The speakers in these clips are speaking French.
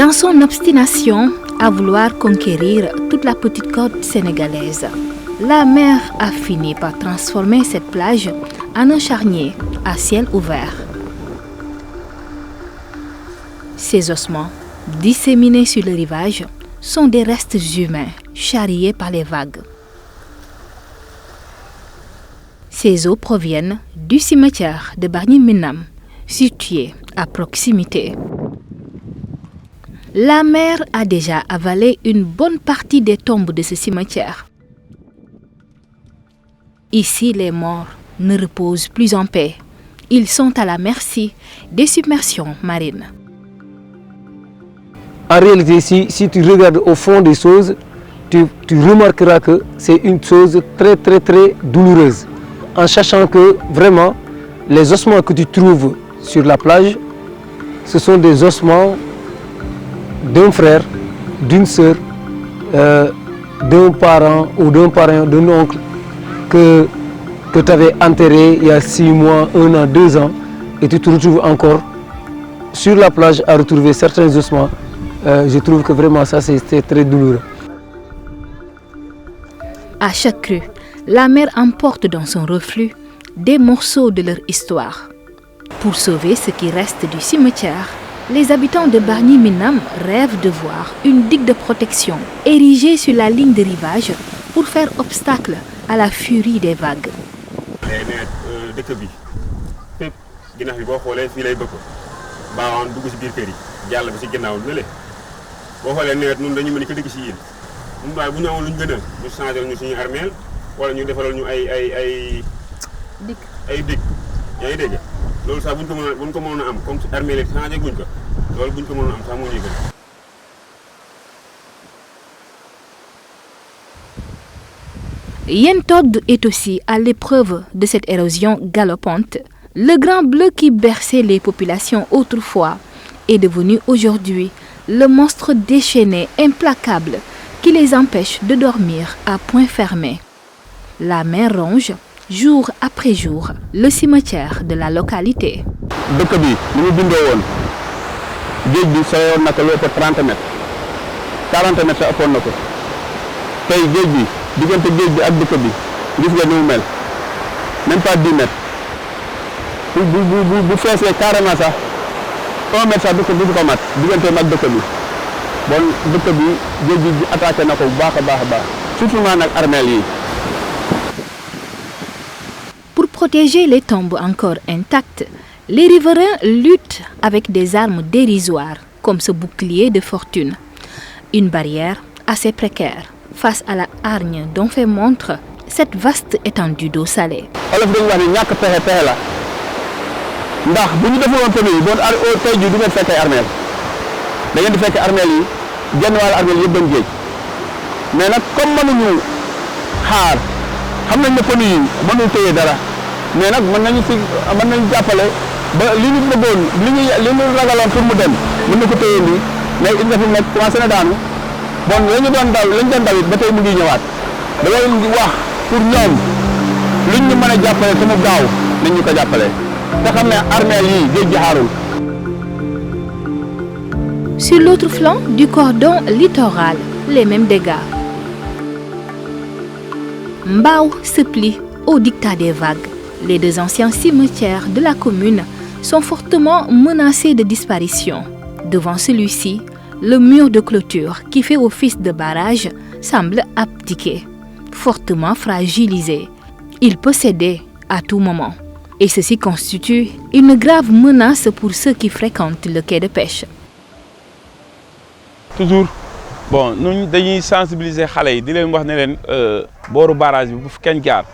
Dans son obstination à vouloir conquérir toute la petite côte sénégalaise, la mer a fini par transformer cette plage en un charnier à ciel ouvert. Ces ossements, disséminés sur le rivage, sont des restes humains charriés par les vagues. Ces eaux proviennent du cimetière de Bargny Minam, situé à proximité. La mer a déjà avalé une bonne partie des tombes de ce cimetière. Ici, les morts ne reposent plus en paix. Ils sont à la merci des submersions marines. En réalité, si tu regardes au fond des choses, tu remarqueras que c'est une chose très douloureuse. En sachant que vraiment, les ossements que tu trouves sur la plage, ce sont des ossements d'un frère, d'une sœur, d'un parent ou d'un oncle que tu avais enterré il y a 6 mois, 1 an, 2 ans, et tu te retrouves encore sur la plage à retrouver certains ossements. Je trouve que vraiment ça c'est très douloureux. À chaque crue, la mer emporte dans son reflux des morceaux de leur histoire. Pour sauver ce qui reste du cimetière, les habitants de Bargny Minam rêvent de voir une digue de protection érigée sur la ligne de rivage pour faire obstacle à la furie des vagues. boo xoolee nawet ñun dañu mën ko dëkk ci yéen ñun daal bu ñu amoon lu ñu gënal ñu changé ñu suñu armeel wala ñu defaral ñu ay dig yaa ngi dégg loolu sax buñ ko mënoon a am comme si armeel yi changé guñ ko loolu buñ ko mënoon a am sax moo ñuy gën. Yen Tod est aussi à l'épreuve de cette érosion galopante. Le grand bleu qui berçait les populations autrefois est devenu aujourd'hui le monstre déchaîné, implacable, qui les empêche de dormir à point fermé. La mer ronge, jour après jour, le cimetière de la localité. dëkk bi ni mu bindoo woon géej bi soriwoon na ko lu ëpp 30 mètres 40 mètres sa ëppoon na ko tey géej bi diggante géej bi ak dëkk bi gis nga ni mu mel même pas 10 mètres bu feesee carrément sax 1 mètre sax dëkk bi du ko mat digganteem ak dëkk bi bon dëkk bi géej gi attaqué na ko bu baax a baax surtout nag armeel yi. Pour protéger les tombes encore intactes, les riverains luttent avec des armes dérisoires, comme ce bouclier de fortune. Une barrière assez précaire face à la hargne dont fait montre cette vaste étendue d'eau salée. Olof dañu wax ne ñàkk pexe la ndax bu ñu defoon pneu yi bon tey jii du ngeen fekk ay armeel da ngeen di fekk armeel yi genn wàllu armeel yëpp dem géej mais nag comme mënuñu xaar xam nañ ne pneu yi mënul téye dara mais nag mën nañu jàppale ba li ñu bëggoon li ñu ragaloon pour mu dem mën na ko téye nii mais il nga fi nekk commencé na daanu bon lañu doon daw it ba tey mu ngi ñëwaat damay wax pour ñoom luñ ñu mën a jàppale te mu gaaw nañ ñu ko jàppale te xam ne armeel yi géej gi xaarul. Sur l'autre flanc du cordon littoral, les mêmes dégâts. Mbao se plie au dictat des vagues. Les 2 anciens cimetières de la commune sont fortement menacés de disparition. Devant celui-ci, le mur de clôture qui fait office de barrage semble abdiquer, fortement fragilisé. Il peut céder à tout moment. Et ceci constitue une grave menace pour ceux qui fréquentent le quai de pêche. Toujours, bon, nous devons sensibiliser les gens, di leen wax ne leen booru barrage bi bu fi kenn jaar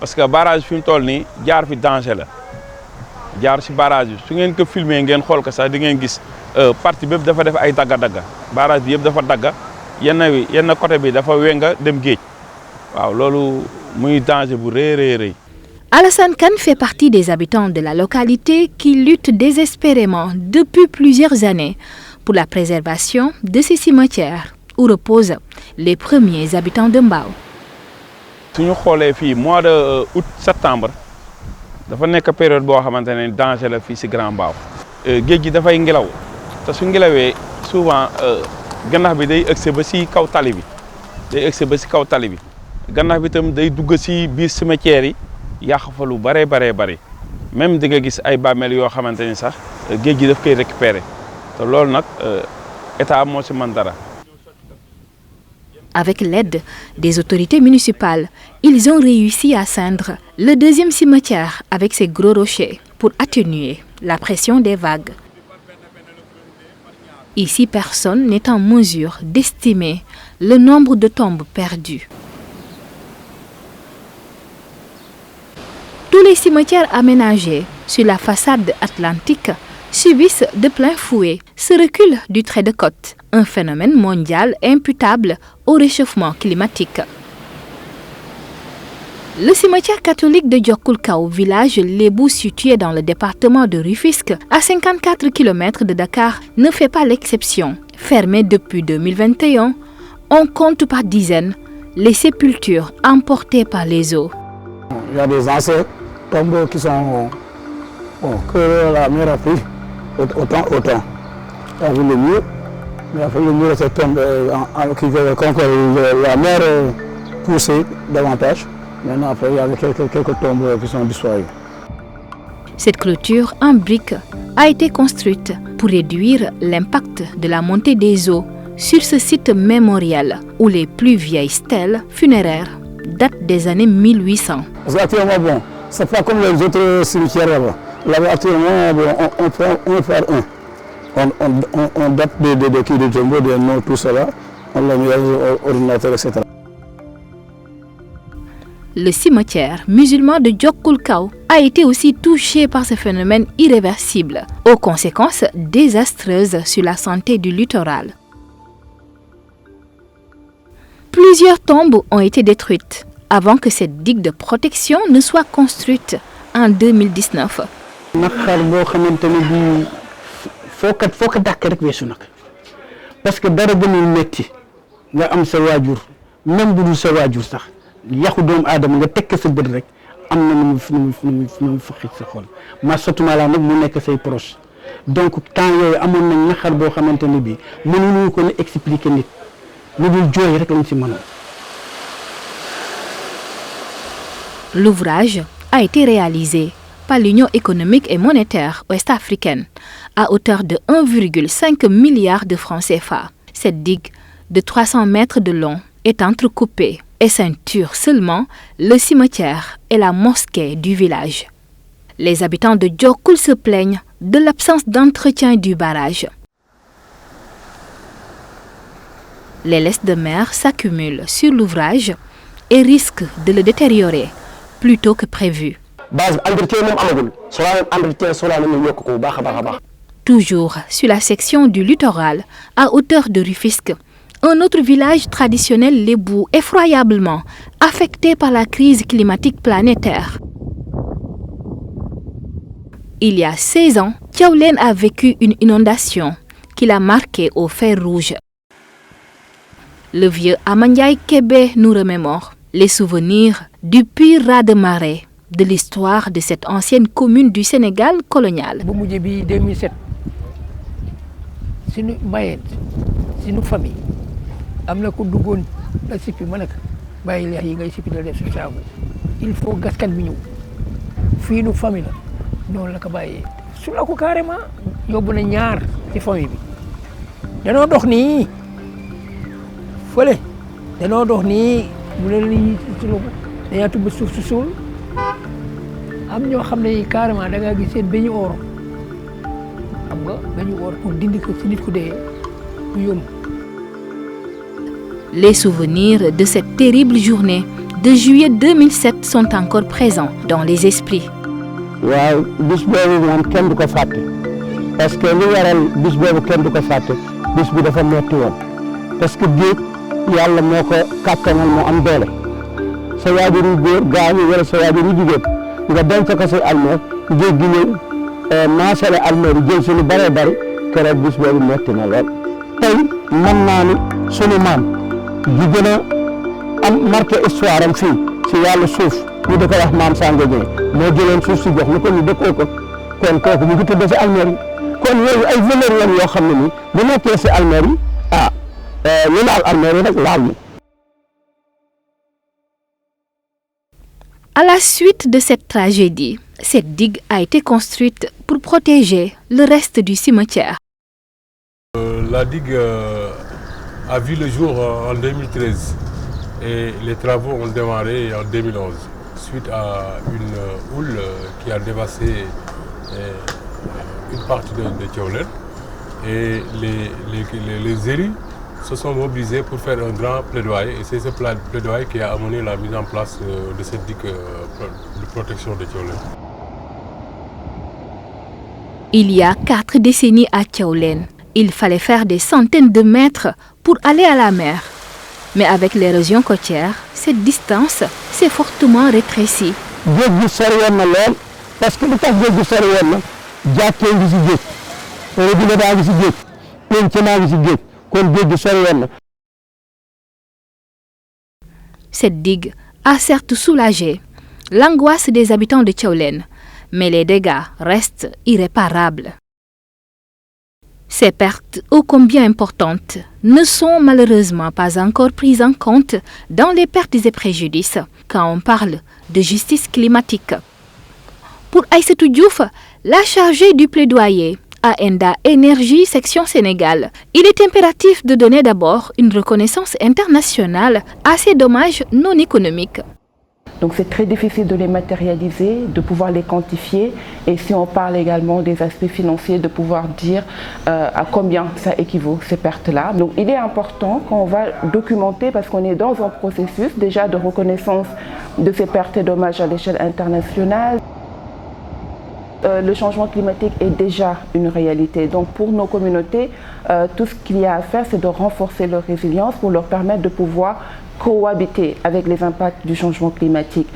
parce que barrage fi mu toll nii jaar fi danger la jaar ci barrage bi su ngeen ko filmer ngeen xool ko sax di ngeen gis partie bépp dafa def ay dagga-dagga barrage bi yëpp dafa dagga yenn côté bi dafa wenga dem géej waaw loolu muy danger bu rëy. Alassane Kane fait partie des habitants de la localité qui luttent désespérément depuis plusieurs années pour la préservation de ces cimetières où reposent les premiers habitants de Mbao. Si nous regardons ici, mois de août septembre, dafa nekk période boo xamante ne danger la fii si Grand Mbao. Géej gi dafay ngelaw te su ngelawee souvent gannax bi day ëgse ba si kaw tali bi gannax bi tam day dugg si biir cimetière yi yàq fa lu bare même di nga gis ay bàmmeel yoo xamante ni sax géej gi daf koy récupérer te loolu nag état moo si mën dara. Avec l'aide des autorités municipales, ils ont réussi à ceindre le deuxième cimetière avec ses gros rochers pour atténuer la pression des vagues. Ici, personne n'est en mesure d'estimer le nombre de tombes perdues. Tous les cimetières aménagés sur la façade atlantique subissent de plein fouet ce recul du trait de côte, un phénomène mondial imputable au réchauffement climatique. Le cimetière catholique de Diokoulkao, village lébou situé dans le département de Rufisque, à 54 km de Dakar, ne fait pas l'exception. Fermé depuis 2021, on compte par dizaines les sépultures emportées par les eaux. Il y a des anciens tombeaux qui sont que la mer a pris autant. Il a vu le mur, mais après le mur s'est tombé, la mer poussée davantage. Maintenant, après, il y a quelques tombes qui sont disparues. Cette clôture en briques a été construite pour réduire l'impact de la montée des eaux sur ce site mémorial où les plus vieilles stèles funéraires datent des années 1800. Parce qu'actuellement, bon, c'est pas comme les autres cimetières là-bas. Là-bas, actuellement, bon, on prend un par un. On date de tombeaux, des noms, tout cela. On l'a mis au ordinateur, etc. Le cimetière musulman de Diokoulkao a été aussi touché par ce phénomène irréversible, aux conséquences désastreuses sur la santé du littoral. Plusieurs tombes ont été détruites avant que cette digue de protection ne soit construite en 2019. Parce que dara gënul metti nga am sa waajur même bu dul sa waajur sax yaxu doomu aadama nga tekk sa bët rek am na nu mu fëxit sa xol ma sotuma la nag mu nekk say proche donc temps yooyu amoon nañ naxar boo xamante ne bii mënuñu ko ne expliquer nit lu dul jooy rek lañ si mënoon. L'ouvrage a été réalisé par l'Union économique et monétaire ouest-africaine à hauteur de 1,5 milliard de francs CFA. Cette digue de 300 mètres de long est entrecoupée et ceinture seulement le cimetière et la mosquée du village. Les habitants de Diokoul se plaignent de l'absence d'entretien du barrage. Les laisses de mer s'accumulent sur l'ouvrage et risquent de le détériorer plus tôt que prévu. Toujours sur la section du littoral, à hauteur de Rufisque, un autre village traditionnel lébou effroyablement affecté par la crise climatique planétaire. Il y a 16 ans, Thiaoulène a vécu une inondation qui l'a marqué au fer rouge. Le vieux Amandiaï Kébé nous remémore les souvenirs du pur raz-de-marée de l'histoire de cette ancienne commune du Sénégal colonial. 2007, c'est une famille. Il faut gaskan bi ñëw fii nu famille la noonu la ko bàyyee su la ko carrément yóbbu na ñaar ci famille bi danoo dox nii fële danoo dox nii mu ne nii dañaa tubb suuf si suul am ñoo xam ne carrément da ngaa gis seen beñu oor xam nga beñu oor pour dindi ko si nit ku dee du yomb. Les souvenirs de cette terrible journée de juillet 2007 sont encore présents dans les esprits. waaw bis boobu moom kenn du ko fàtte parce que li waral bis boobu kenn du ko fàtte bis bi dafa metti woon parce que géej yàlla moo ko kàttanal moo am doole sa waajur yu góor gaañu wala sa waajur yu jigéen nga denc ko sa almeer géej gi ñëw maasale almeer yi jël si lu bëree bëri keroog bis boobu metti na lool. tey mën naa ni sunu maam di gën a am marqué histoire am fii si wàllu suuf ñu di ko wax maam Sanga Dieng moo jëloon suuf si jox lu ko ñu dëkkoo ko kon kooku mu ngi tudd si almeer yi kon yooyu ay valeur la yoo xam ne ni bu nekkee si almeer yi ñu laal almeer yi rek laal ñu. À la suite de cette tragédie, cette digue a été construite pour protéger le reste du cimetière. La digue a vu le jour en 2013 et les travaux ont démarré en 2011 suite à une houle qui a dévasté une partie de Thiawlène et les élus se sont mobilisés pour faire un grand plaidoyer et c'est ce plaidoyer qui a amené la mise en place de cette digue de protection de Thiawlène. Il y a 4 décennies à Thiawlène, il fallait faire des centaines de mètres pour aller à la mer. Mais avec l'érosion côtière, cette distance s'est fortement rétrécie. géej gi sori woon na lool parce que lu tax géej gi sori woon na jàkkee ngi si géej robinet baa ngi si géej penc maa ngi si géej kon géej gi sori woon na. Cette digue a certes soulagé l'angoisse des habitants de Thiawlène, mais les dégâts restent irréparables. Ces pertes ô combien importantes ne sont malheureusement pas encore prises en compte dans les pertes et préjudices quand on parle de justice climatique. Pour Aïssatou Diouf, la chargée du plaidoyer à Enda Énergie section Sénégal, il est impératif de donner d'abord une reconnaissance internationale à ces dommages non économiques. Donc c'est très difficile de les matérialiser, de pouvoir les quantifier et si on parle également des aspects financiers, de pouvoir dire à combien ça équivaut ces pertes-là. Donc il est important qu'on va documenter parce qu'on est dans un processus déjà de reconnaissance de ces pertes et dommages à l'échelle internationale. Le changement climatique est déjà une réalité. Donc pour nos communautés, tout ce qu'il y a à faire, c'est de renforcer leur résilience pour leur permettre de pouvoir cohabiter avec les impacts du changement climatique.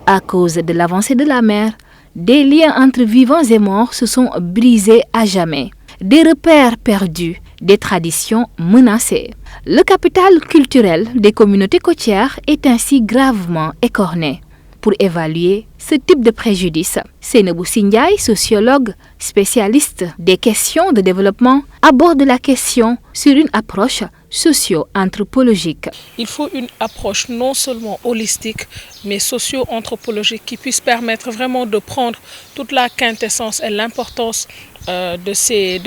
À cause de l'avancée de la mer, des liens entre vivants et morts se sont brisés à jamais. Des repères perdus, des traditions menacées. Le capital culturel des communautés côtières est ainsi gravement écorné. Pour évaluer ce type de préjudice, Seynabou Sy Ndiaye, sociologue, spécialiste des questions de développement, aborde la question sur une approche socio-anthropologique. Il faut une approche non seulement holistique, mais socio-anthropologique qui puisse permettre vraiment de prendre toute la quintessence et l'importance de ces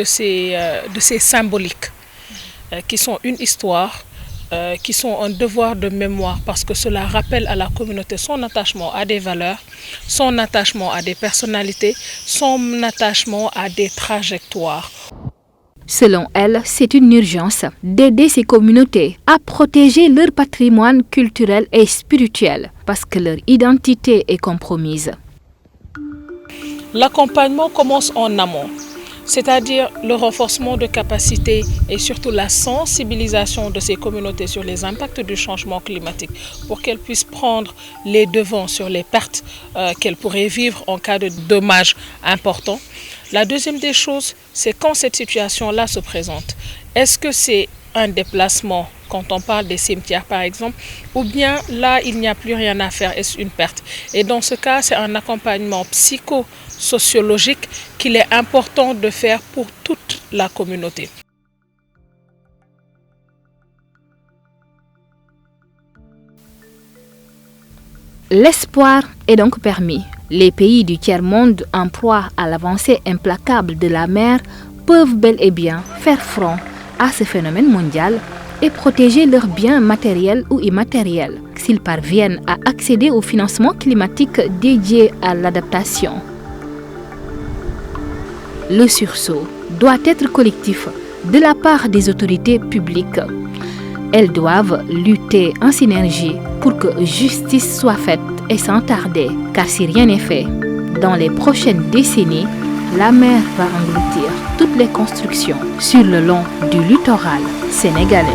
symboliques qui sont une histoire, qui sont un devoir de mémoire parce que cela rappelle à la communauté son attachement à des valeurs, son attachement à des personnalités, son attachement à des trajectoires. Selon elle, c'est une urgence d'aider ces communautés à protéger leur patrimoine culturel et spirituel parce que leur identité est compromise. L'accompagnement commence en amont, c'est-à-dire le renforcement de capacités et surtout la sensibilisation de ces communautés sur les impacts du changement climatique pour qu'elles puissent prendre les devants sur les pertes qu'elles pourraient vivre en cas de dommages importants. La deuxième des choses, c'est quand cette situation-là se présente. Est-ce que c'est un déplacement, quand on parle des cimetières par exemple, ou bien là, il n'y a plus rien à faire, est-ce une perte? Et dans ce cas, c'est un accompagnement psychosociologique qu'il est important de faire pour toute la communauté. L'espoir est donc permis. Les pays du tiers-monde en proie à l'avancée implacable de la mer peuvent bel et bien faire front à ce phénomène mondial et protéger leurs biens matériels ou immatériels s'ils parviennent à accéder au financement climatique dédié à l'adaptation. Le sursaut doit être collectif de la part des autorités publiques. Elles doivent lutter en synergie pour que justice soit faite et sans tarder, car si rien n'est fait, dans les prochaines décennies, la mer va engloutir toutes les constructions sur le long du littoral sénégalais.